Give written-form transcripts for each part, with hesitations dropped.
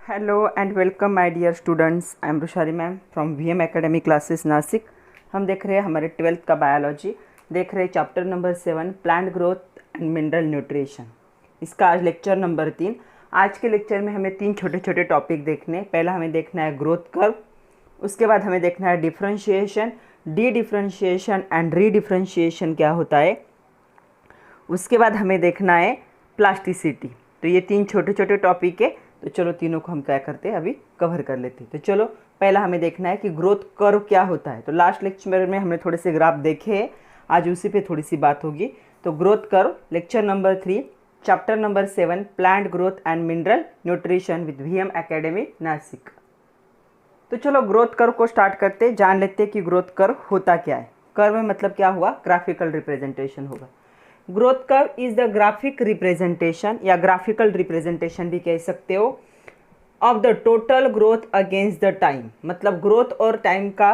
Hello and welcome my dear students, I am Rushari ma'am from VM academy classes Nashik. हम देख रहे हैं हमारे 12th का बायोलॉजी, देख रहे हैं chapter number 7 plant growth and mineral nutrition. इसका आज लेक्चर नंबर 3। आज के लेक्चर में हमें 3 छोटे छोटे टॉपिक देखने। पहला हमें देखना है ग्रोथ कर्व, उसके बाद हमें देखना है differentiation, D differentiation and re differentiation क्या होता है, उसके बाद हमें देखना है प्लास्टिसिटी। तो ये 3 छोटे छोटे टॉपिक है, तो चलो तीनों को हम क्या करते हैं अभी कवर कर लेते हैं। तो चलो पहला हमें देखना है कि ग्रोथ कर्व क्या होता है। तो लास्ट लेक्चर में हमने थोड़े से ग्राफ देखे हैं, आज उसी पे थोड़ी सी बात होगी। तो growth curve, lecture number 3, chapter number 7, plant growth and mineral nutrition with VM academy Nashik. तो चलो ग्रोथ कर्व को स्टार्ट करते, जान लेते हैं कि ग्रोथ कर्व होता क्या है। कर्व में मतलब क्या हुआ, ग्राफिकल रिप्रेजेंटेशन होगा। Growth curve is the graphic representation या ग्राफिकल रिप्रेजेंटेशन भी कह सकते हो of the total growth against the time. मतलब ग्रोथ और टाइम का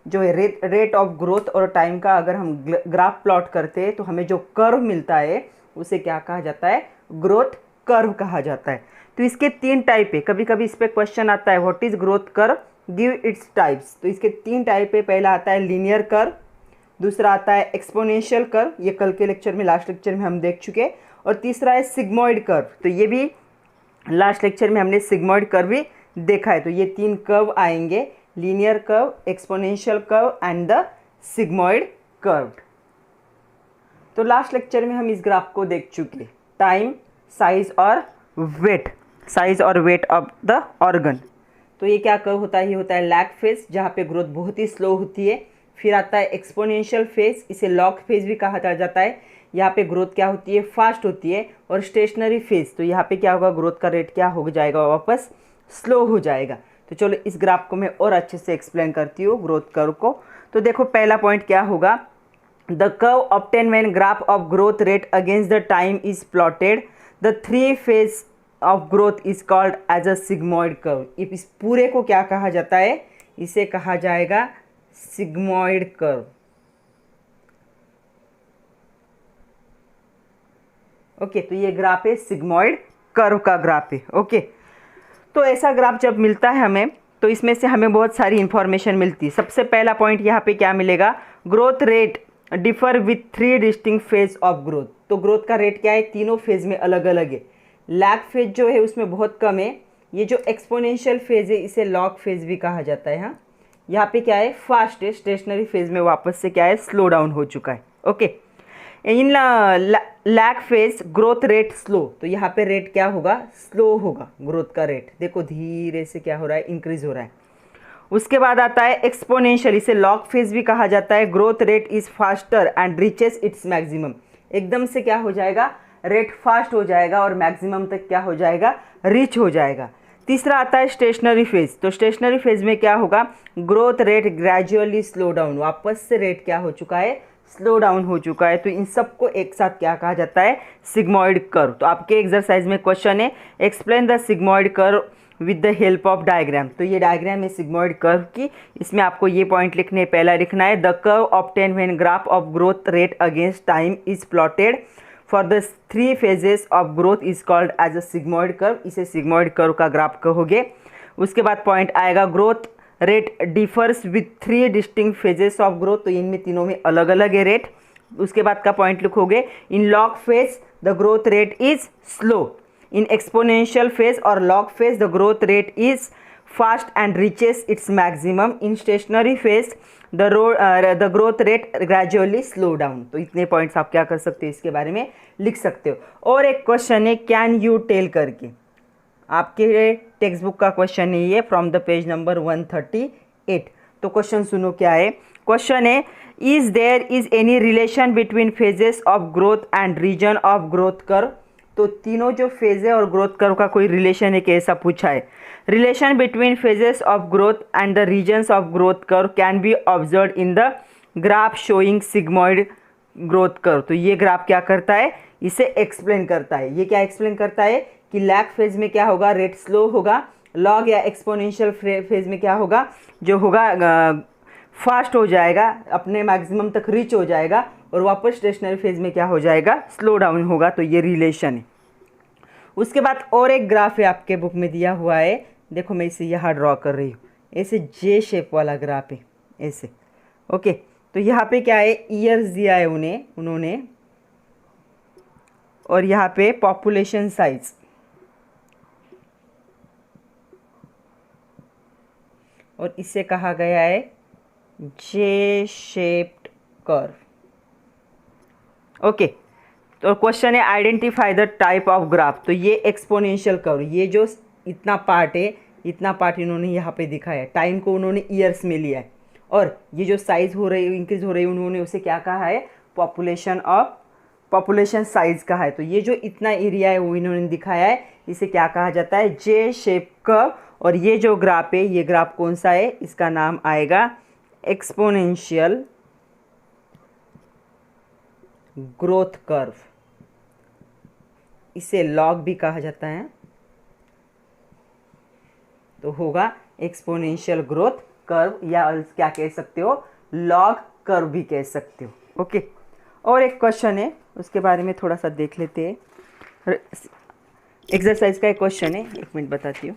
जो है रेट ऑफ ग्रोथ और टाइम का अगर हम ग्राफ प्लॉट करते हैं तो हमें जो कर्व मिलता है उसे क्या कहा जाता है, ग्रोथ कर्व कहा जाता है। तो इसके 3 टाइप है, कभी कभी इस पर क्वेश्चन आता है what is growth curve, give its types. तो इसके 3 टाइप है। पहला आता है लीनियर कर्व, दूसरा आता है एक्सपोनेंशियल कर्व, ये कल के लेक्चर में लास्ट लेक्चर में हम देख चुके, और तीसरा है सिग्मॉइड कर्व। तो ये भी लास्ट लेक्चर में हमने सिग्मॉइड कर्व भी देखा है। तो ये 3 कर्व आएंगे, linear curve, exponential curve and the sigmoid curve. तो लास्ट लेक्चर में हम इस ग्राफ को देख चुके, टाइम, साइज और वेट ऑफ द ऑर्गन। तो ये क्या कर्व होता है, ये होता है लैग फेज, जहाँ पे ग्रोथ बहुत ही स्लो होती है। फिर आता है एक्सपोनेंशियल फेज, इसे लॉग फेज भी कहा जाता है, यहाँ पे ग्रोथ क्या होती है, फास्ट होती है। और स्टेशनरी फेज, तो यहाँ पे क्या होगा, ग्रोथ का रेट क्या हो जाएगा, वापस स्लो हो जाएगा। तो चलो इस ग्राफ को मैं और अच्छे से एक्सप्लेन करती हूँ ग्रोथ कर्व को। तो देखो पहला पॉइंट क्या होगा, the curve obtain when graph of growth rate against the time is plotted, the 3 phase of growth is called as a sigmoid curve. इस पूरे को क्या कहा जाता है, इसे कहा जाएगा सिग्मॉइड कर्व। ओके, तो ये ग्राफ है सिग्मॉइड कर्व का ग्राफ है। ओके, तो ऐसा ग्राफ जब मिलता है हमें, तो इसमें से हमें बहुत सारी इंफॉर्मेशन मिलती है। सबसे पहला पॉइंट यहाँ पे क्या मिलेगा, growth rate differ with 3 distinct phase of growth. तो ग्रोथ का रेट क्या है, तीनों फेज में अलग अलग है। लैग फेज जो है उसमें बहुत कम है। ये जो एक्सपोनेंशियल फेज है इसे लॉग फेज भी कहा जाता है। हाँ, यहाँ पे क्या है, फास्ट है। स्टेशनरी फेज में वापस से क्या है, स्लो डाउन हो चुका है। Okay, in lag phase growth rate slow, तो यहाँ पे रेट क्या होगा, स्लो होगा ग्रोथ का रेट। देखो धीरे से क्या हो रहा है, इंक्रीज हो रहा है। उसके बाद आता है एक्सपोनेंशियल, इसे लॉग फेज भी कहा जाता है। Growth rate is faster and reaches its maximum. एकदम से क्या हो जाएगा, रेट फास्ट हो जाएगा और मैक्सिमम तक क्या हो जाएगा, रीच हो जाएगा। तीसरा आता है स्टेशनरी फेज। तो स्टेशनरी फेज में क्या होगा, growth rate gradually slow down, वापस से रेट क्या हो चुका है, स्लो डाउन हो चुका है। तो इन सबको एक साथ क्या कहा जाता है, सिग्मॉइड कर्व। तो आपके एक्सरसाइज में क्वेश्चन है, explain the sigmoid curve with the help of diagram. तो ये डायग्राम है सिग्मॉइड कर्व की, इसमें आपको ये पॉइंट लिखने, पहला लिखना है the curve obtain when graph of growth rate against time is plotted for the 3 phases of growth is called as a sigmoid curve. इसे सिग्मॉइड कर्व का ग्राफ कहोगे। उसके बाद पॉइंट आएगा growth rate differs with 3 distinct phases of growth. तो इनमें तीनों में अलग अलग है रेट। उसके बाद का पॉइंट लिखोगे, in log phase the growth rate is slow, in exponential phase और log phase the growth rate is fast and reaches its maximum, in stationary phase the growth rate gradually slow down. तो इतने points आप क्या कर सकते हो, इसके बारे में लिख सकते हो। और एक क्वेश्चन है कैन यू टेल करके, आपके टेक्स्ट बुक का क्वेश्चन है ये, फ्रॉम द पेज नंबर 138। तो क्वेश्चन सुनो क्या है, क्वेश्चन है is there is any relation between phases of growth and region of growth curve. तो तीनों जो फेज है और ग्रोथ कर्व का कोई रिलेशन है कैसा पूछा है। Relation between phases of growth and the regions of growth curve can be observe in the graph showing sigmoid growth curve. तो ये ग्राफ क्या करता है, इसे एक्सप्लेन करता है। ये क्या एक्सप्लेन करता है कि लैग फेज में क्या होगा, रेट स्लो होगा। लॉग या एक्सपोनेंशियल फेज में क्या होगा, जो होगा फास्ट हो जाएगा, अपने मैक्सिमम तक रीच हो जाएगा, और वापस स्टेशनरी फेज में क्या हो जाएगा, स्लो डाउन होगा। तो ये रिलेशन है। उसके बाद और एक ग्राफ है आपके बुक में दिया हुआ है, देखो मैं इसे यहाँ ड्रॉ कर रही हूँ, ऐसे जे शेप वाला ग्राफ है ऐसे। ओके, तो यहाँ पे क्या है, ईयर्स दिया है उन्होंने, और यहाँ पे पॉपुलेशन साइज, और इसे कहा गया है जे शेप्ड कर्व। ओके, तो क्वेश्चन है identify the type of graph. तो ये एक्सपोनेंशियल कर्व, ये जो इतना पार्ट है, इतना पार्ट इन्होंने यहाँ पे दिखाया है, टाइम को उन्होंने ईयर्स में लिया है, और ये जो साइज हो रही है, इंक्रीज हो रही है, उन्होंने उसे क्या कहा है, पॉपुलेशन साइज कहा है। तो ये जो इतना एरिया है वो इन्होंने दिखाया है, इसे क्या कहा जाता है, जे शेप कर्व। और ये जो ग्राफ है, ये ग्राफ कौन सा है, इसका नाम आएगा एक्सपोनेंशियल ग्रोथ कर्व, इसे लॉग भी कहा जाता है, तो होगा एक्सपोनेंशियल ग्रोथ कर्व, या क्या कह सकते हो, लॉग कर्व भी कह सकते हो। ओके, और एक क्वेश्चन है, उसके बारे में थोड़ा सा देख लेते हैं। एक्सरसाइज का एक क्वेश्चन है, एक मिनट बताती हूँ।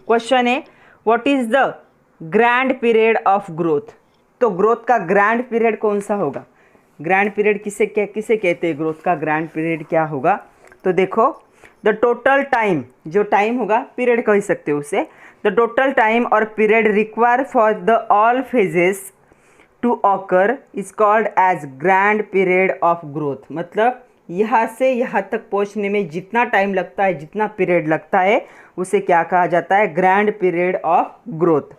क्वेश्चन है what is the grand period of growth. तो ग्रोथ का ग्रैंड पीरियड कौन सा होगा, ग्रैंड पीरियड किसे कहते हैं, ग्रोथ का ग्रैंड पीरियड क्या होगा। तो देखो, द टोटल टाइम, जो टाइम होगा, पीरियड कह सकते हो उसे, द टोटल टाइम और period require for the all phases to occur is called as grand period of growth. मतलब यहाँ से यहाँ तक पहुँचने में जितना टाइम लगता है, जितना पीरियड लगता है, उसे क्या कहा जाता है, ग्रैंड पीरियड ऑफ ग्रोथ।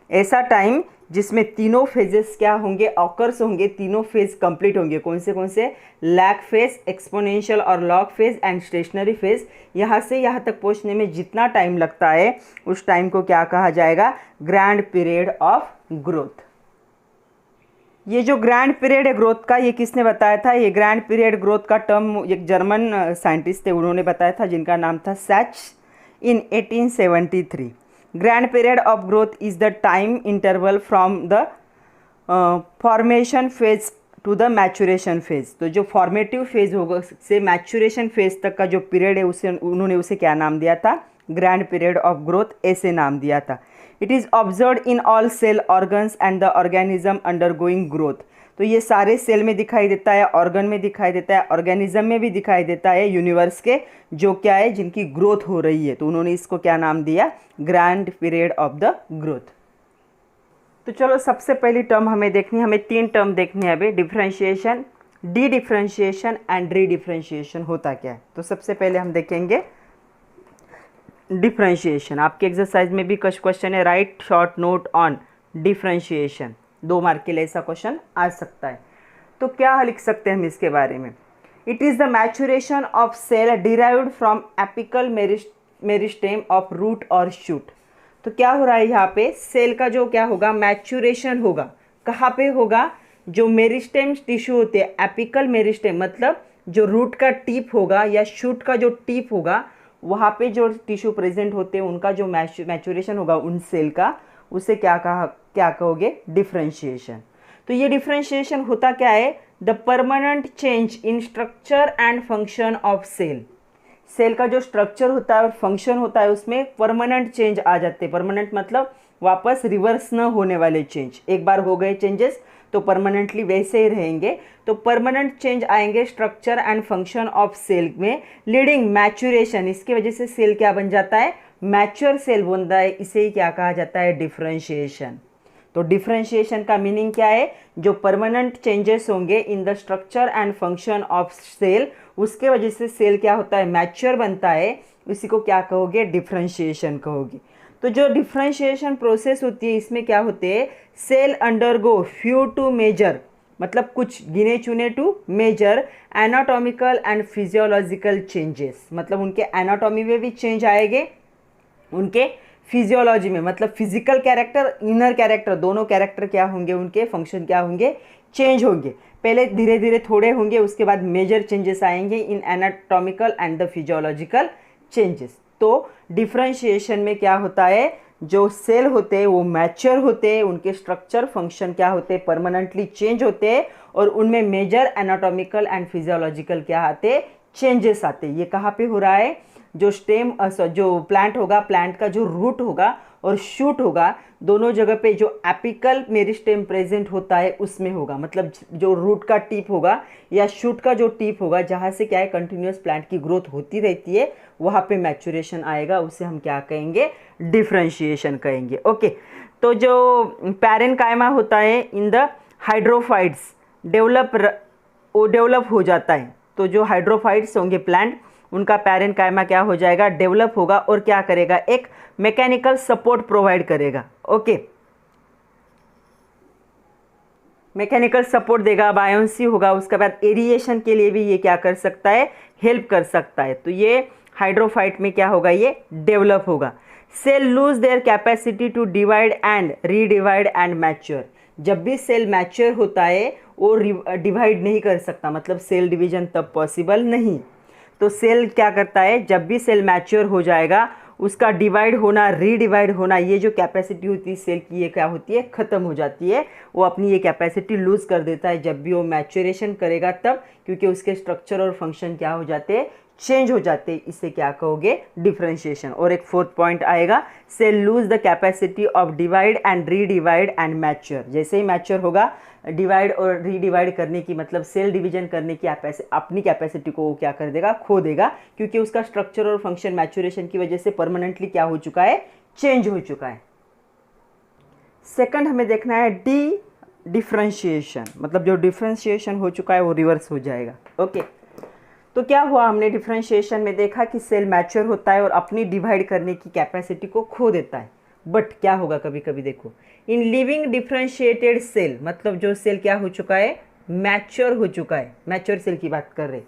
ऐसा टाइम जिसमें तीनों फेजेस क्या होंगे, ऑकर्स होंगे, तीनों फेज कंप्लीट होंगे। कौन से, लैग फेज, एक्सपोनेंशियल और log phase and stationary phase. यहाँ से यहाँ तक पहुँचने में जितना टाइम लगता है, उस टाइम को क्या कहा जाएगा, ग्रैंड पीरियड ऑफ ग्रोथ। ये जो ग्रैंड पीरियड है ग्रोथ का, ये किसने बताया था, ये ग्रैंड पीरियड ग्रोथ का टर्म एक जर्मन साइंटिस्ट थे, उन्होंने बताया था, जिनका नाम था Sachs, in 1873। Grand period of growth is the time interval from the formation phase two the maturation phase. तो जो फॉर्मेटिव फेज होगा से मैचुरेशन फेज तक का जो पीरियड है, उसे उन्होंने उसे क्या नाम दिया था, ग्रैंड पीरियड ऑफ ग्रोथ, ऐसे नाम दिया था। It is observed in all cell organs and the organism undergoing growth. तो ये सारे सेल में दिखाई देता है, ऑर्गन में दिखाई देता है, ऑर्गेनिज्म में भी दिखाई देता है, यूनिवर्स के, जो क्या है, जिनकी ग्रोथ हो रही है। तो उन्होंने इसको क्या नाम दिया, grand period of the growth. तो चलो सबसे पहली टर्म हमें देखनी है, हमें 3 टर्म देखनी है अभी, differentiation, D differentiation and re differentiation होता क्या है। तो सबसे पहले हम देखेंगे डिफरेंशिएशन। आपके एक्सरसाइज में भी कुछ क्वेश्चन है, right short note on differentiation, 2 mark के लिए ऐसा क्वेश्चन आ सकता है। तो क्या लिख सकते हैं हम इसके बारे में, it is the maturation of cell derived from apical meristem of root और शूट। तो क्या हो रहा है यहाँ पे, सेल का जो क्या होगा, मैचुरेशन होगा, कहाँ पे होगा, जो मेरिस्टेम टिश्यू होते हैं, एपिकल मेरिस्टेम मतलब जो रूट का टिप होगा या शूट का जो टिप होगा, वहाँ पे जो टिश्यू प्रेजेंट होते हैं, उनका जो मैचुरेशन होगा उन सेल का, उसे क्या कहोगे, डिफरेंशिएशन। तो ये डिफरेंशिएशन होता क्या है, the permanent change in structure and function of cell. Cell का जो स्ट्रक्चर होता है और फंक्शन होता है, उसमें परमानेंट चेंज आ जाते हैं। परमानेंट मतलब वापस रिवर्स न होने वाले चेंज, एक बार हो गए चेंजेस तो परमानेंटली वैसे ही रहेंगे। तो परमानेंट चेंज आएंगे structure and function of cell में, लीडिंग मैचुरेशन, इसकी वजह से सेल क्या बन जाता है, मैच्योर सेल बनता है, इसे ही क्या कहा जाता है, डिफरेंशिएशन। तो डिफरेंशिएशन का मीनिंग क्या है, जो परमानेंट चेंजेस होंगे in the structure and function of cell, उसके वजह से सेल क्या होता है, मैच्योर बनता है, उसी को क्या कहोगे, डिफरेंशिएशन कहोगे। तो जो डिफरेंशिएशन प्रोसेस होती है, इसमें क्या होते हैं, cell undergo few to major, मतलब कुछ गिने चुने to major anatomical and physiological changes, मतलब उनके एनाटॉमी में भी चेंज आएंगे, उनके फिजियोलॉजी में, मतलब फिजिकल कैरेक्टर, इनर कैरेक्टर, दोनों कैरेक्टर क्या होंगे, उनके फंक्शन क्या होंगे, चेंज होंगे। पहले धीरे धीरे थोड़े होंगे, उसके बाद मेजर चेंजेस आएंगे in anatomical and the physiological changes. तो डिफरेंशिएशन में क्या होता है, जो सेल होते हैं वो मैच्योर होते हैं, उनके स्ट्रक्चर फंक्शन क्या होते हैं, परमानेंटली चेंज होते हैं, और उनमें मेजर एनाटॉमिकल एंड फिजियोलॉजिकल क्या आते, चेंजेस आते हैं। ये कहाँ पे हो रहा है, जो स्टेम जो प्लांट होगा, प्लांट का जो रूट होगा और शूट होगा, दोनों जगह पे जो एपिकल मेरिस्टेम प्रेजेंट होता है उसमें होगा। मतलब जो रूट का टिप होगा या शूट का जो टिप होगा, जहाँ से क्या है कंटिन्यूस प्लांट की ग्रोथ होती रहती है, वहाँ पे मैचुरेशन आएगा, उसे हम क्या कहेंगे, डिफरेंशिएशन कहेंगे। ओके, तो जो पैरेनकाइमा होता है इन द हाइड्रोफाइट्स डेवलप हो जाता है। तो जो हाइड्रोफाइट्स होंगे प्लांट, उनका पैरेनकाइमा क्या हो जाएगा, डेवलप होगा और क्या करेगा, एक मैकेनिकल सपोर्ट प्रोवाइड करेगा। ओके, मैकेनिकल सपोर्ट देगा, बायोंसी होगा, उसके बाद एरिएशन के लिए भी ये क्या कर सकता है, हेल्प कर सकता है। तो ये हाइड्रोफाइट में क्या होगा, ये डेवलप होगा। Cell lose their capacity to divide and redivide and mature. जब भी सेल मैच्योर होता है वो डिवाइड नहीं कर सकता, मतलब सेल डिवीजन तब पॉसिबल नहीं। तो सेल क्या करता है, जब भी सेल मैच्योर हो जाएगा, उसका डिवाइड होना, रीडिवाइड होना, ये जो कैपेसिटी होती है सेल की, ये क्या होती है, ख़त्म हो जाती है। वो अपनी ये कैपेसिटी लूज़ कर देता है जब भी वो मैच्योरेशन करेगा तब, क्योंकि उसके स्ट्रक्चर और फंक्शन क्या हो जाते हैं, चेंज हो जाते हैं। इसे क्या कहोगे, डिफरेंशिएशन। और एक फोर्थ पॉइंट आएगा, cell lose the capacity of divide and redivide and mature. जैसे ही मैच्योर होगा, डिवाइड और रीडिवाइड करने की, मतलब सेल डिवीजन करने की अपनी कैपेसिटी को वो क्या कर देगा, खो देगा, क्योंकि उसका स्ट्रक्चर और फंक्शन मैच्योरेशन की वजह से परमानेंटली क्या हो चुका है, चेंज हो चुका है। सेकंड हमें देखना है डी डिफरेंशिएशन, मतलब जो डिफरेंशिएशन हो चुका है वो रिवर्स हो जाएगा। ओके, तो क्या हुआ, हमने डिफरेंशिएशन में देखा कि सेल मैच्योर होता है और अपनी डिवाइड करने की कैपेसिटी को खो देता है। बट क्या होगा, कभी कभी देखो, इन लिविंग डिफरेंशिएटेड सेल, मतलब जो सेल क्या हो चुका है, मैच्योर हो चुका है, मैच्योर सेल की बात कर रहे,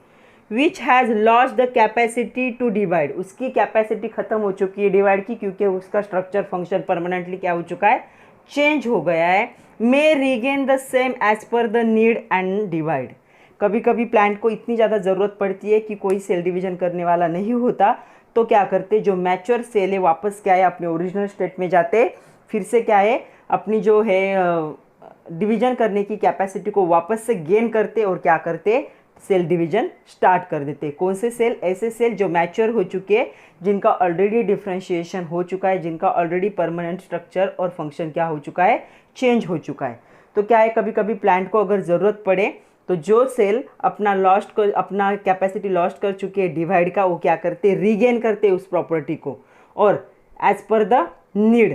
which has lost the capacity to divide, उसकी कैपेसिटी खत्म हो चुकी है डिवाइड की, क्योंकि उसका स्ट्रक्चर फंक्शन परमानेंटली क्या हो चुका है, चेंज हो गया है। May regain the same as per the need and divide. कभी कभी प्लांट को इतनी ज़्यादा ज़रूरत पड़ती है कि कोई सेल डिवीजन करने वाला नहीं होता, तो क्या करते, जो मैच्योर सेल है वापस क्या है, अपने ओरिजिनल स्टेट में जाते, फिर से क्या है, अपनी जो है डिवीजन करने की कैपेसिटी को वापस से गेन करते और क्या करते, सेल डिवीजन स्टार्ट कर देते। कौन से सेल, ऐसे सेल जो मैच्योर हो चुके हैं, जिनका ऑलरेडी डिफरेंशिएशन हो चुका है, जिनका ऑलरेडी परमानेंट स्ट्रक्चर और फंक्शन क्या हो चुका है, चेंज हो चुका है। तो क्या है, कभी कभी प्लांट को अगर ज़रूरत पड़े तो जो सेल अपना कैपेसिटी लॉस्ट कर चुके हैं डिवाइड का, वो क्या करते, रीगेन करते उस प्रॉपर्टी को, और एज पर द नीड।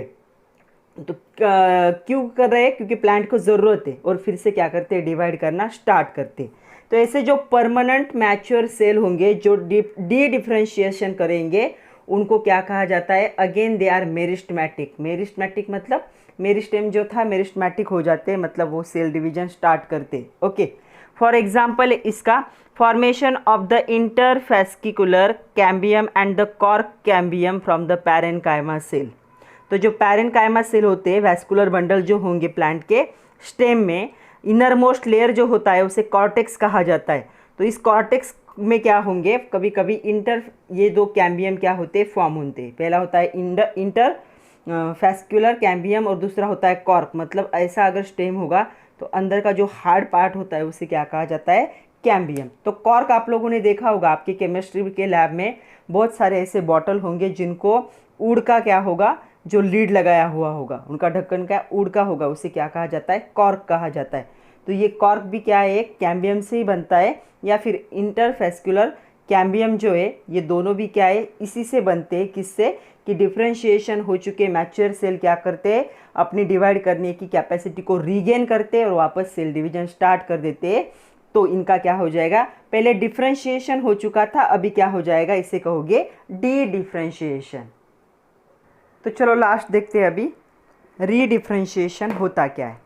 तो क्यों कर रहे हैं, क्योंकि प्लांट को ज़रूरत है, और फिर से क्या करते हैं, डिवाइड करना स्टार्ट करते। तो ऐसे जो परमानेंट मैच्योर सेल होंगे जो डी डिफरेंशिएशन करेंगे, उनको क्या कहा जाता है, again they are meristematic. Meristematic मतलब मेरिस्टेम जो था मेरिस्टेमेटिक हो जाते, मतलब वो सेल डिवीजन स्टार्ट करते। ओके, फॉर एग्जाम्पल इसका formation of the interfascicular cambium and the cork cambium from the parenchyma cell. तो जो पैरेनकाइमा सेल होते हैं, वैस्कुलर बंडल जो होंगे प्लांट के स्टेम में, इनर मोस्ट लेयर जो होता है उसे कॉर्टेक्स कहा जाता है। तो इस कॉर्टेक्स में क्या होंगे, कभी कभी ये दो कैम्बियम क्या होते हैं, फॉर्म होते हैं। पहला होता है इंटर फैस्कुलर कैम्बियम और दूसरा होता है कॉर्क। मतलब ऐसा अगर स्टेम होगा तो अंदर का जो हार्ड पार्ट होता है उसे क्या कहा जाता है, कैम्बियम। तो कॉर्क आप लोगों ने देखा होगा, आपके केमिस्ट्री के लैब में बहुत सारे ऐसे बॉटल होंगे जिनको उड़ का क्या होगा, जो लीड लगाया हुआ होगा, उनका ढक्कन का उड़ का होगा, उसे क्या कहा जाता है, कॉर्क कहा जाता है। तो ये कॉर्क भी क्या है, एक कैम्बियम से ही बनता है, या फिर इंटरफेस्कुलर कैम्बियम जो है, ये दोनों भी क्या है, इसी से बनते हैं। किससे, कि डिफरेंशिएशन हो चुके मैच्योर सेल क्या करते हैं, अपनी डिवाइड करने की कैपेसिटी को रीगेन करते हैं और वापस सेल डिवीजन स्टार्ट कर देते हैं। तो इनका क्या हो जाएगा, पहले डिफरेंशिएशन हो चुका था, अभी क्या हो जाएगा, इसे कहोगे डी डिफरेंशिएशन। तो चलो लास्ट देखते हैं अभी रीडिफरेंशिएशन होता क्या है।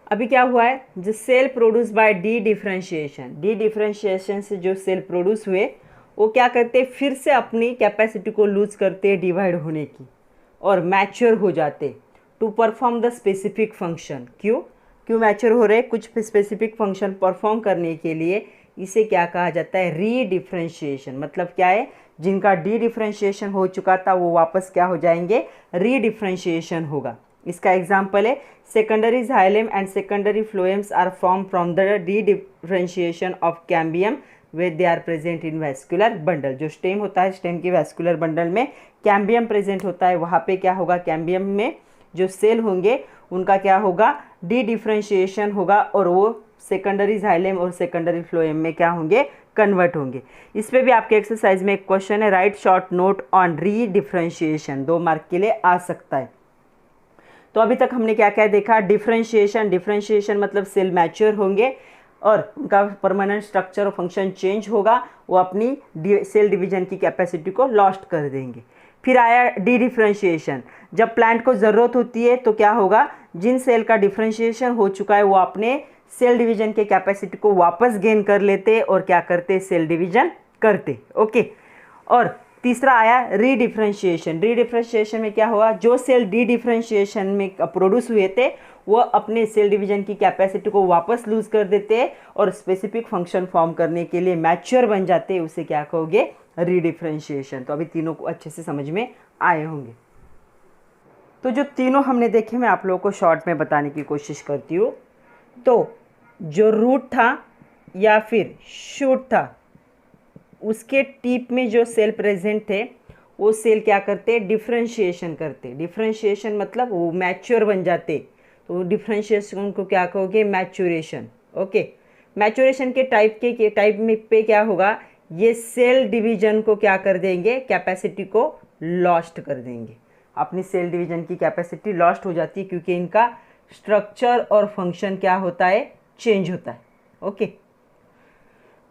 अभी क्या हुआ है, जो cell produce by dedifferentiation, dedifferentiation से जो सेल प्रोड्यूस हुए वो क्या करते हैं, फिर से अपनी कैपेसिटी को लूज करते हैं डिवाइड होने की, और मैच्योर हो जाते to perform the specific function. क्यों मैच्योर हो रहे, कुछ स्पेसिफिक फंक्शन परफॉर्म करने के लिए। इसे क्या कहा जाता है, रीडिफरेंशिएशन। मतलब क्या है, जिनका डी डिफरेंशिएशन हो चुका था वो वापस क्या हो जाएंगे, रीडिफरेंशिएशन होगा। इसका एग्जाम्पल है, secondary xylem and secondary phloems are form from the dedifferentiation of cambium वे they are present in vascular bundle. जो स्टेम होता है, स्टेम के वैस्कुलर बंडल में कैम्बियम प्रेजेंट होता है। वहाँ पे क्या होगा, कैम्बियम में जो सेल होंगे उनका क्या होगा, डी डिफ्रेंशिएशन होगा और वो सेकेंडरी जाइलम और सेकेंडरी फ्लोएम में क्या होंगे, कन्वर्ट होंगे। इस पे भी आपके एक्सरसाइज में एक क्वेश्चन है, राइट शॉर्ट नोट ऑन री डिफ्रेंशिएशन, 2 मार्क के लिए आ सकता है। तो अभी तक हमने क्या क्या देखा, डिफ्रेंशिएशन। डिफ्रेंशिएशन मतलब सेल मैच्योर होंगे और उनका परमानेंट स्ट्रक्चर और फंक्शन चेंज होगा, वो अपनी सेल डिवीजन की कैपेसिटी को लॉस्ट कर देंगे। फिर आया डी डिफ्रेंशिएशन, जब प्लांट को ज़रूरत होती है तो क्या होगा, जिन सेल का डिफ्रेंशिएशन हो चुका है वो अपने सेल डिवीजन के कैपेसिटी को वापस गेन कर लेते और क्या करते, सेल डिवीजन करते। ओके, और तीसरा आया री डिफ्रेंशिएशन। री डिफ्रेंशिएशन में क्या हुआ, जो सेल डी डिफ्रेंशिएशन में प्रोड्यूस हुए थे वो अपने सेल डिवीजन की कैपेसिटी को वापस लूज कर देते और स्पेसिफिक फंक्शन फॉर्म करने के लिए मैच्योर बन जाते, उसे क्या कहोगे, री डिफ्रेंशिएशन। तो अभी तीनों को अच्छे से समझ में आए होंगे। तो जो तीनों हमने देखे मैं आप लोगों को शॉर्ट में बताने की कोशिश करती हूँ। तो जो रूट था या फिर शूट था, उसके टीप में जो सेल प्रेजेंट थे वो सेल क्या करते, डिफ्रेंशिएशन करते। डिफ्रेंशिएशन मतलब वो मैच्योर बन जाते, तो डिफ्रेंशिएशन को क्या कहोगे, मैच्योरेशन। ओके, मैच्योरेशन के टाइप में पे क्या होगा, ये सेल डिवीजन को क्या कर देंगे, कैपेसिटी को लॉस्ट कर देंगे। अपनी सेल डिवीजन की कैपेसिटी लॉस्ट हो जाती है क्योंकि इनका स्ट्रक्चर और फंक्शन क्या होता है, चेंज होता है। ओके,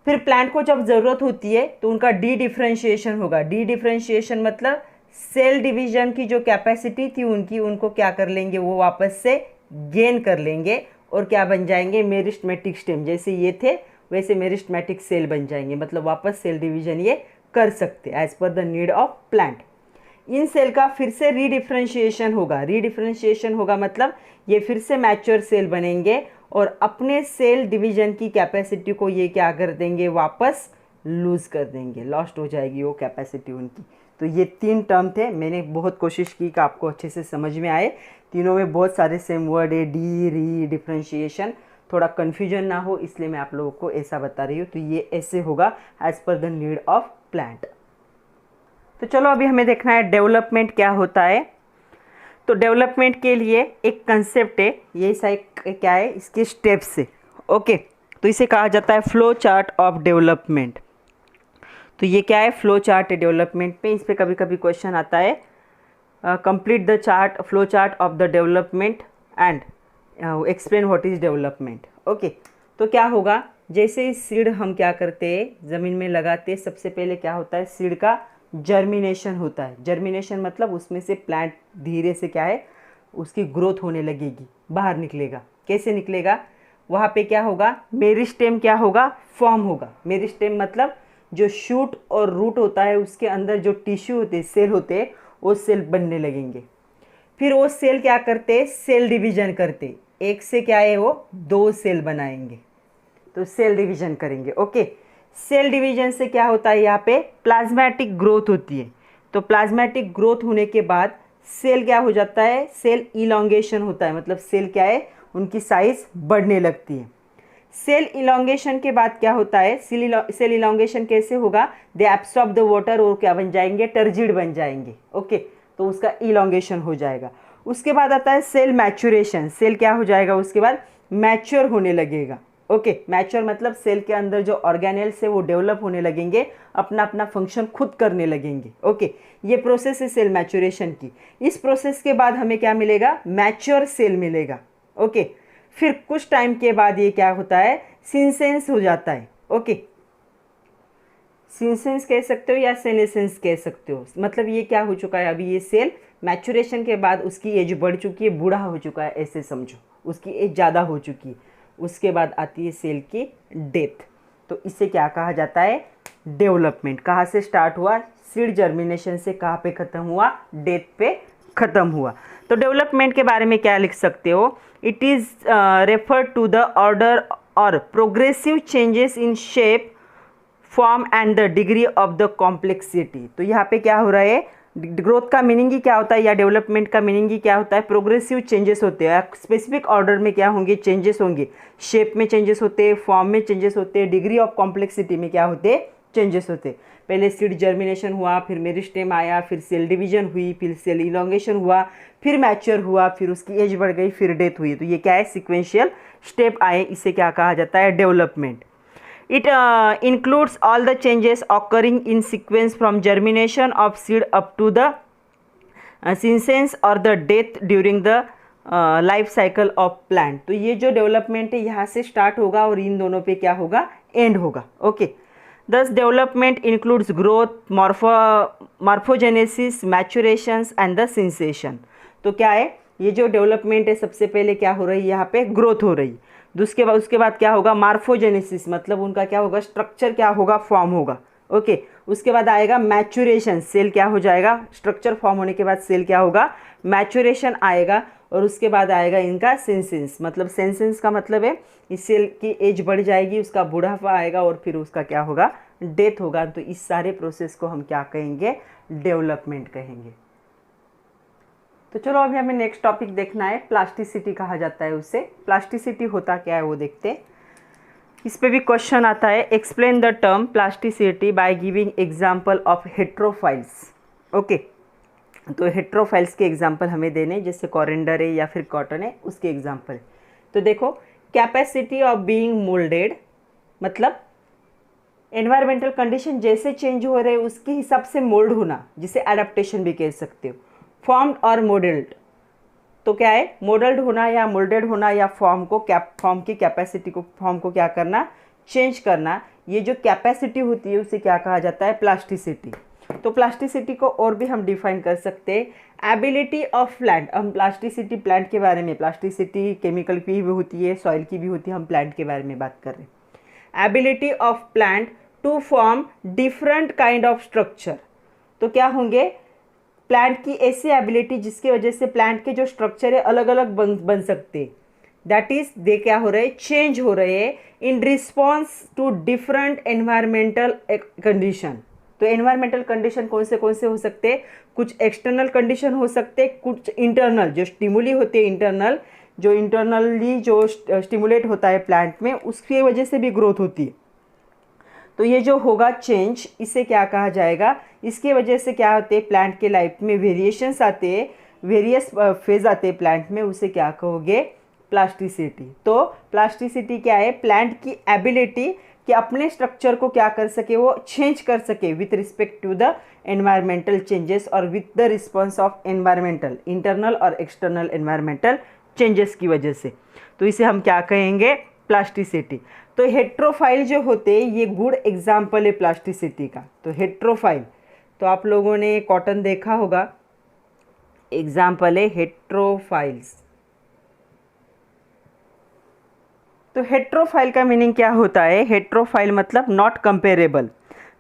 फिर प्लांट को जब ज़रूरत होती है तो उनका डी डिफ्रेंशिएशन होगा। डी डिफ्रेंशिएशन मतलब सेल डिवीजन की जो कैपेसिटी थी उनकी, उनको क्या कर लेंगे, वो वापस से गेन कर लेंगे और क्या बन जाएंगे, मेरिस्टेमेटिक स्टेम। जैसे ये थे वैसे मेरिस्टेमेटिक सेल बन जाएंगे, मतलब वापस सेल डिवीजन ये कर सकते as per the need of plant. इन सेल का फिर से रीडिफ्रेंशिएशन होगा। रीडिफ्रेंशिएशन होगा मतलब ये फिर से मैच्योर सेल बनेंगे और अपने सेल डिवीजन की कैपेसिटी को ये क्या कर देंगे, वापस लूज कर देंगे, लॉस्ट हो जाएगी वो कैपेसिटी उनकी। तो ये 3 टर्म थे, मैंने बहुत कोशिश की कि आपको अच्छे से समझ में आए। तीनों में बहुत सारे सेम वर्ड है, डी, री, डिफ्रेंशिएशन, थोड़ा कन्फ्यूजन ना हो इसलिए मैं आप लोगों को ऐसा बता रही हूँ। तो ये ऐसे होगा as per the need of plant. तो चलो अभी हमें देखना है डेवलपमेंट क्या होता है। तो डेवलपमेंट के लिए एक कंसेप्ट है, ये क्या है, इसके स्टेप्स है। ओके, तो इसे कहा जाता है फ्लो चार्ट ऑफ डेवलपमेंट। तो ये क्या है, फ्लो चार्ट है डेवलपमेंट पे। इस पर कभी कभी क्वेश्चन आता है, complete the chart, flow chart of the development and explain what is development. Okay, तो क्या होगा, जैसे ही सीड हम क्या करते हैं, ज़मीन में लगाते, सबसे पहले क्या होता है, सीड का जर्मिनेशन होता है। जर्मिनेशन मतलब उसमें से प्लांट धीरे से क्या है, उसकी ग्रोथ होने लगेगी, बाहर निकलेगा। कैसे निकलेगा, वहाँ पे क्या होगा, मेरिस्टेम क्या होगा, फॉर्म होगा। मेरिस्टेम मतलब जो शूट और रूट होता है उसके अंदर जो टिश्यू होते, सेल होते, वो सेल बनने लगेंगे। फिर वो सेल क्या करते, सेल डिवीजन करते, एक से क्या है वो 2 सेल बनाएंगे, तो सेल डिवीजन करेंगे। ओके, सेल डिवीजन से क्या होता है, यहाँ पे प्लाज्मेटिक ग्रोथ होती है। तो प्लाज्मेटिक ग्रोथ होने के बाद सेल क्या हो जाता है, सेल इलोंगेशन होता है, मतलब सेल क्या है, उनकी साइज बढ़ने लगती है। सेल इलोंगेशन के बाद क्या होता है, सेल इलोंगेशन कैसे होगा, दे एब्सॉर्ब द वाटर, और क्या बन जाएंगे, टर्जिड बन जाएंगे। ओके, तो उसका इलोंगेशन हो जाएगा। उसके बाद आता है सेल मैच्योरेशन। सेल क्या हो जाएगा, उसके बाद मैच्योर होने लगेगा। ओके, मैच्योर मतलब सेल के अंदर जो ऑर्गेनेल्स है वो डेवलप होने लगेंगे, अपना अपना फंक्शन खुद करने लगेंगे। ओके, ये प्रोसेस है सेल मैच्योरेशन की। इस प्रोसेस के बाद हमें क्या मिलेगा, मैच्योर सेल मिलेगा। ओके, फिर कुछ टाइम के बाद ये क्या होता है, सिंसेंस हो जाता है। ओके, सिंसेंस कह सकते हो या सेनेसेंस कह सकते हो, मतलब ये क्या हो चुका है, अभी ये सेल मैच्योरेशन के बाद उसकी एज बढ़ चुकी है, बूढ़ा हो चुका है, ऐसे समझो, उसकी एज ज़्यादा हो चुकी है। उसके बाद आती है सेल की डेथ। तो इसे क्या कहा जाता है, डेवलपमेंट। कहाँ से स्टार्ट हुआ, सीड जर्मिनेशन से कहाँ पे ख़त्म हुआ, डेथ पे ख़त्म हुआ। तो डेवलपमेंट के बारे में क्या लिख सकते हो, it is refer to the order और progressive changes in shape, form and the degree of the complexity. तो यहाँ पे क्या हो रहा है, ग्रोथ का मीनिंग ही क्या होता है या डेवलपमेंट का मीनिंग ही क्या होता है, प्रोग्रेसिव चेंजेस होते हैं। स्पेसिफिक ऑर्डर में क्या होंगे, चेंजेस होंगे, शेप में चेंजेस होते हैं, फॉर्म में चेंजेस होते हैं, डिग्री ऑफ कॉम्प्लेक्सिटी में क्या होते हैं, चेंजेस होते हैं। पहले सीड जर्मिनेशन हुआ, फिर मेरिस्टेम आया, फिर सेल डिवीजन हुई, फिर सेल इलोंगेशन हुआ, फिर मैच्योर हुआ, फिर उसकी एज बढ़ गई, फिर डेथ हुई। तो ये क्या है, सिक्वेंशियल स्टेप आए, इसे क्या कहा जाता है, development. It includes all the changes occurring in sequence from germination of seed up to the senescence or the death during the life cycle of plant। तो ये जो डेवलपमेंट है यहाँ से स्टार्ट होगा और इन दोनों पे क्या होगा, एंड होगा। Okay, thus development includes growth, morphogenesis, maturations and the sensation। तो क्या है, ये जो डेवलपमेंट है सबसे पहले क्या हो रही है, यहाँ पे ग्रोथ हो रही है। उसके बाद क्या होगा, मार्फोजेनेसिस, मतलब उनका क्या होगा, स्ट्रक्चर क्या होगा, फॉर्म होगा। ओके, उसके बाद आएगा मैचुरेशन, सेल क्या हो जाएगा, स्ट्रक्चर फॉर्म होने के बाद सेल क्या होगा, मैचुरेशन आएगा। और उसके बाद आएगा इनका सेंसेंस, मतलब सेंसेंस का मतलब है इस सेल की एज बढ़ जाएगी, उसका बुढ़ापा आएगा और फिर उसका क्या होगा, डेथ होगा। तो इस सारे प्रोसेस को हम क्या कहेंगे, डेवलपमेंट कहेंगे। तो चलो अभी हमें नेक्स्ट टॉपिक देखना है, प्लास्टिसिटी कहा जाता है उसे। प्लास्टिसिटी होता क्या है वो देखते हैं। इस पे भी क्वेश्चन आता है, explain the term plasticity by giving example of heterophylls. Okay, तो हेट्रोफाइल्स के एग्जांपल हमें देने, जैसे कॉरिंडर है या फिर कॉटन है, उसके एग्जांपल। तो देखो, कैपेसिटी ऑफ बीइंग मोल्डेड, मतलब एनवायरमेंटल कंडीशन जैसे चेंज हो रहे हैं उसके हिसाब से मोल्ड होना, जिसे एडाप्टेशन भी कह सकते हो। फॉर्म्ड और मॉडल्ड, तो क्या है, मॉडल्ड होना या मोल्डेड होना या फॉर्म की कैपेसिटी को, फॉर्म को क्या करना, चेंज करना। ये जो कैपेसिटी होती है उसे क्या कहा जाता है, प्लास्टिसिटी। तो प्लास्टिसिटी को और भी हम डिफाइन कर सकते हैं, एबिलिटी ऑफ प्लांट। हम प्लास्टिसिटी प्लांट के बारे में, प्लास्टिसिटी केमिकल की भी होती है, सॉइल की भी होती है, हम प्लांट के बारे में बात कर रहे हैं। Ability of plant to form different kind of structure. तो क्या होंगे, प्लांट की ऐसी एबिलिटी जिसकी वजह से प्लांट के जो स्ट्रक्चर है अलग अलग बन सकते हैं। दैट इज दे क्या हो रहे हैं, चेंज हो रहे हैं in response to different environmental condition. तो एनवायरमेंटल कंडीशन कौन से हो सकते हैं, कुछ एक्सटर्नल कंडीशन हो सकते हैं, कुछ इंटरनल जो स्टिमुली होते हैं, इंटरनल जो इंटरनली जो स्टिमुलेट होता है प्लांट में, उसकी वजह से भी ग्रोथ होती है। तो ये जो होगा चेंज, इसे क्या कहा जाएगा, इसके वजह से क्या होते हैं, प्लांट के लाइफ में वेरिएशंस आते हैं, वेरियस फेज आते हैं प्लांट में, उसे क्या कहोगे, प्लास्टिसिटी। तो प्लास्टिसिटी क्या है, प्लांट की एबिलिटी कि अपने स्ट्रक्चर को क्या कर सके, वो चेंज कर सके with respect to the environmental changes और with the response of environmental, internal और एक्सटर्नल एनवायरमेंटल चेंजेस की वजह से। तो इसे हम क्या कहेंगे, प्लास्टिसिटी। तो हेट्रोफाइल जो होते हैं ये गुड एग्जाम्पल है प्लास्टिसिटी का। तो हेट्रोफाइल, तो आप लोगों ने कॉटन देखा होगा, एग्जाम्पल है हेट्रोफाइल्स। तो हेट्रोफाइल का मीनिंग क्या होता है, हेट्रोफाइल मतलब नॉट कंपेरेबल,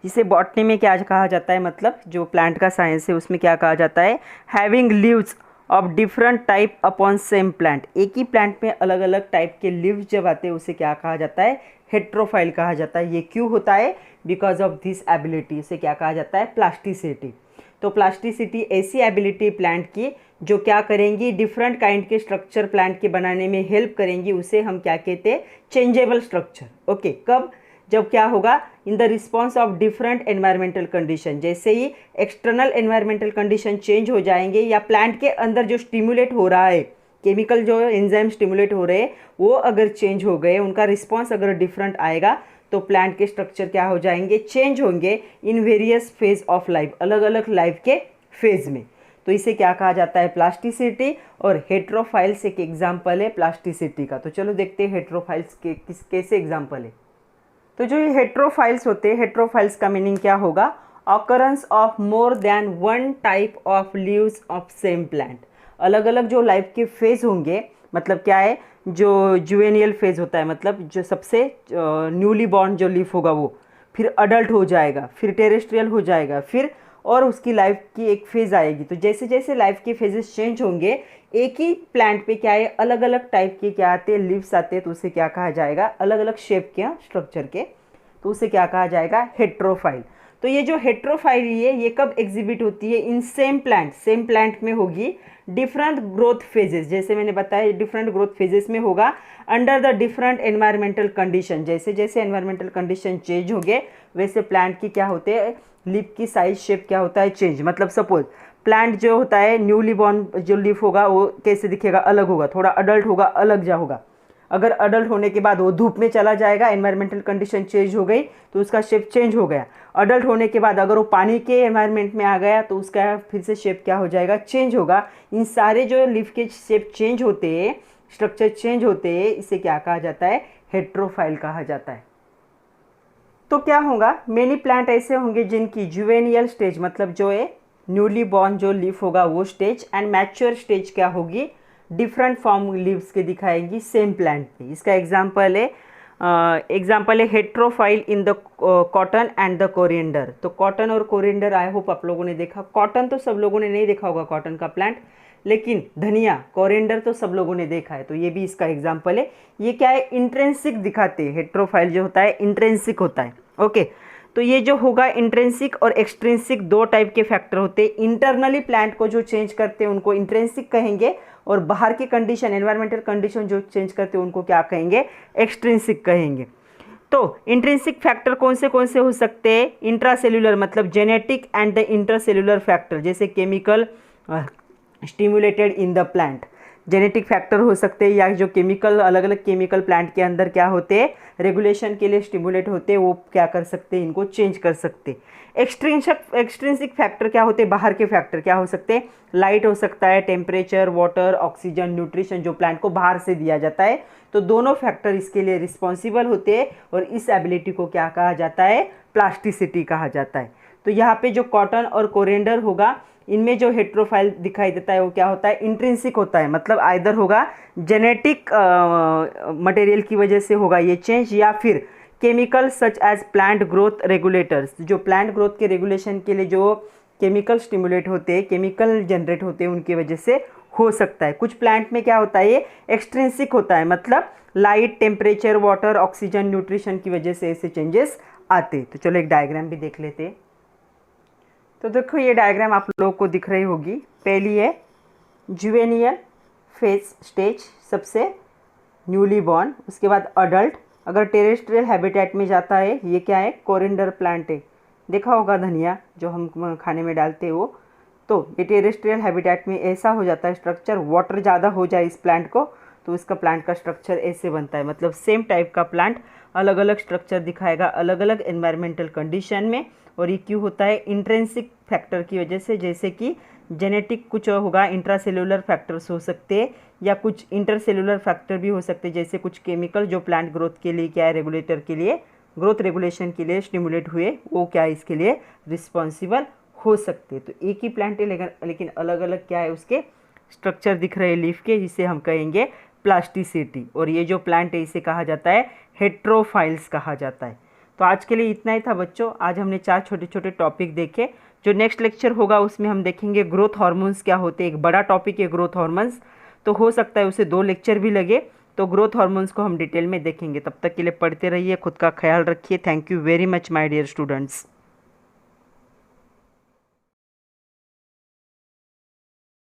जिसे बॉटनी में क्या कहा जाता है, मतलब जो प्लांट का साइंस है उसमें क्या कहा जाता है, having leaves of different type upon same plant. एक ही प्लांट में अलग अलग टाइप के लीव्स जब आते हैं उसे क्या कहा जाता है, हेट्रोफाइल कहा जाता है। ये क्यों होता है, बिकॉज ऑफ दिस एबिलिटी, इसे क्या कहा जाता है, प्लास्टिसिटी। तो प्लास्टिसिटी ऐसी एबिलिटी प्लांट की जो क्या करेंगी, डिफरेंट काइंड के स्ट्रक्चर प्लांट के बनाने में हेल्प करेंगी, उसे हम क्या कहते हैं, चेंजेबल स्ट्रक्चर। ओके, कब, जब क्या होगा, in the response of different environmental condition. जैसे ही एक्सटर्नल एनवायरमेंटल कंडीशन चेंज हो जाएंगे या प्लांट के अंदर जो स्टिमुलेट हो रहा है, केमिकल जो एंजाइम स्टिमुलेट हो रहे हैं वो अगर चेंज हो गए, उनका रिस्पॉन्स अगर डिफरेंट आएगा तो प्लांट के स्ट्रक्चर क्या हो जाएंगे, चेंज होंगे in various phase of life, अलग अलग लाइफ के फेज में। तो इसे क्या कहा जाता है, प्लास्टिसिटी। और हेट्रोफाइल्स एक एग्जाम्पल है प्लास्टिसिटी का। तो चलो देखते हैं हेट्रोफाइल्स के कैसे एग्जाम्पल है। तो जो ये हेट्रोफाइल्स होते हैं, हेट्रोफाइल्स का मीनिंग क्या होगा, occurrence of more than one type of leaves of same plant. अलग अलग जो लाइफ के फेज होंगे, मतलब क्या है, जो जुवेनियल फेज होता है, मतलब जो सबसे न्यूली बॉर्न जो लीफ होगा वो, फिर अडल्ट हो जाएगा, फिर टेरेस्ट्रियल हो जाएगा, फिर और उसकी लाइफ की एक फेज़ आएगी। तो जैसे जैसे लाइफ के फेजेस चेंज होंगे, एक ही प्लांट पे क्या है, अलग अलग टाइप के क्या आते हैं, लीव्स आते हैं, तो उसे क्या कहा जाएगा, अलग अलग शेप के स्ट्रक्चर के, तो उसे क्या कहा जाएगा, हेट्रोफाइल। तो ये जो हेट्रोफाइली है ये कब एग्जिबिट होती है? इन सेम प्लांट में होगी डिफरेंट ग्रोथ फेजेस, जैसे मैंने बताया डिफरेंट ग्रोथ फेजेस में होगा under the different environmental condition. जैसे जैसे एनवायरमेंटल कंडीशन चेंज होंगे वैसे प्लांट की क्या होते हैं, लीफ की साइज शेप क्या होता है, चेंज। मतलब सपोज प्लांट जो होता है न्यूली बॉर्न जो लीफ होगा वो कैसे दिखेगा, अलग होगा, थोड़ा अडल्ट होगा, अलग जा होगा। अगर अडल्ट होने के बाद वो धूप में चला जाएगा, एनवायरमेंटल कंडीशन चेंज हो गई तो उसका शेप चेंज हो गया। अडल्ट होने के बाद अगर वो पानी के एनवायरनमेंट में आ गया तो उसका फिर से शेप क्या हो जाएगा, चेंज होगा। इन सारे जो लीफ के शेप चेंज होते हैं, स्ट्रक्चर चेंज होते हैं, इसे क्या कहा जाता है, हेट्रोफाइल कहा जाता है। तो क्या होगा, मेनी प्लांट ऐसे होंगे जिनकी जुवेनियल स्टेज मतलब जो है न्यूली बॉर्न जो लीफ होगा वो स्टेज, एंड मैच्योर स्टेज क्या होगी, डिफरेंट फॉर्म लीव्स के दिखाएंगी सेम प्लांट पे। इसका एग्जांपल है heterophyll in the cotton and the coriander. तो कॉटन और कोरिएंडर आई होप आप लोगों ने देखा। कॉटन तो सब लोगों ने नहीं देखा होगा कॉटन का प्लांट, लेकिन धनिया कोरिएंडर तो सब लोगों ने देखा है। तो ये भी इसका एग्जांपल है। ये क्या है, इंट्रेंसिक दिखाते हैं। हेट्रोफाइल जो होता है इंट्रेंसिक होता है। ओके, तो ये जो होगा इंट्रेंसिक और एक्सट्रिंसिक दो टाइप के फैक्टर होते हैं। इंटरनली प्लांट को जो चेंज करते हैं उनको इंट्रेंसिक कहेंगे, और बाहर की कंडीशन एनवायरमेंटल कंडीशन जो चेंज करते हैं उनको क्या कहेंगे, एक्सट्रिंसिक कहेंगे। तो इंट्रिंसिक फैक्टर कौन से हो सकते हैं, इंट्रासेल्यूलर मतलब genetic and the intercellular factor, जैसे chemical stimulated in the plant, genetic factor हो सकते हैं, या जो केमिकल अलग अलग केमिकल प्लांट के अंदर क्या होते हैं, रेगुलेशन के लिए स्टिमुलेट होते हैं, वो क्या कर सकते हैं, इनको चेंज कर सकते हैं। एक्सट्रिंसिक फैक्टर क्या होते हैं, बाहर के फैक्टर क्या हो सकते हैं, लाइट हो सकता है, टेम्परेचर, वाटर, ऑक्सीजन, न्यूट्रिशन जो प्लांट को बाहर से दिया जाता है। तो दोनों फैक्टर इसके लिए रिस्पॉन्सिबल होते हैं, और इस एबिलिटी को क्या कहा जाता है, प्लास्टिसिटी कहा जाता है। तो यहाँ पे जो कॉटन और कोरिएंडर होगा इनमें जो हेट्रोफाइल दिखाई देता है वो क्या होता है, इंट्रिंसिक होता है। मतलब आइदर होगा जेनेटिक मटेरियल की वजह से होगा ये चेंज, या फिर chemical such as plant growth regulators, जो प्लांट ग्रोथ के रेगुलेशन के लिए जो केमिकल स्टिमुलेट होते हैं, केमिकल जनरेट होते हैं, उनकी वजह से हो सकता है। कुछ प्लांट में क्या होता है, ये एक्सट्रिंसिक होता है, मतलब light, temperature, water, oxygen, nutrition की वजह से ऐसे चेंजेस आते। तो चलो एक डायग्राम भी देख लेते हैं। तो देखो ये डायग्राम आप लोगों को दिख रही होगी। पहली है जुवेनियल फेज स्टेज, सबसे न्यूली बॉर्न, उसके बाद अडल्ट। अगर टेरेस्ट्रियल हैबिटेट में जाता है, ये क्या है, कोरिएंडर प्लांट है, देखा होगा धनिया जो हम खाने में डालते हैं वो। तो ये टेरेस्ट्रियल हैबिटेट में ऐसा हो जाता है स्ट्रक्चर, वाटर ज़्यादा हो जाए इस प्लांट को तो इसका प्लांट का स्ट्रक्चर ऐसे बनता है। मतलब सेम टाइप का प्लांट अलग अलग स्ट्रक्चर दिखाएगा अलग अलग एनवायरमेंटल कंडीशन में। और ये क्यों होता है, इंट्रिंसिक फैक्टर की वजह से, जैसे कि जेनेटिक कुछ होगा, इंट्रासेल्यूलर फैक्टर्स हो सकते हैं, या कुछ इंटरसेल्यूलर फैक्टर भी हो सकते हैं, जैसे कुछ केमिकल जो प्लांट ग्रोथ के लिए क्या है, रेगुलेटर के लिए, ग्रोथ रेगुलेशन के लिए स्टिमुलेट हुए, वो क्या है इसके लिए रिस्पॉन्सिबल हो सकते हैं। तो एक ही प्लांट है लेकिन अलग अलग क्या है उसके स्ट्रक्चर दिख रहे हैं लीफ के, जिसे हम कहेंगे प्लास्टिसिटी। और ये जो प्लांट है इसे कहा जाता है हेट्रोफाइल्स कहा जाता है। तो आज के लिए इतना ही था बच्चों। आज हमने 4 छोटे छोटे टॉपिक देखे। जो नेक्स्ट लेक्चर होगा उसमें हम देखेंगे ग्रोथ हार्मोन्स क्या होते हैं। एक बड़ा टॉपिक है ग्रोथ हार्मोन्स, तो हो सकता है उसे 2 लेक्चर भी लगे। तो ग्रोथ हार्मोन्स को हम डिटेल में देखेंगे। तब तक के लिए पढ़ते रहिए, खुद का ख्याल रखिए। Thank you very much my dear students.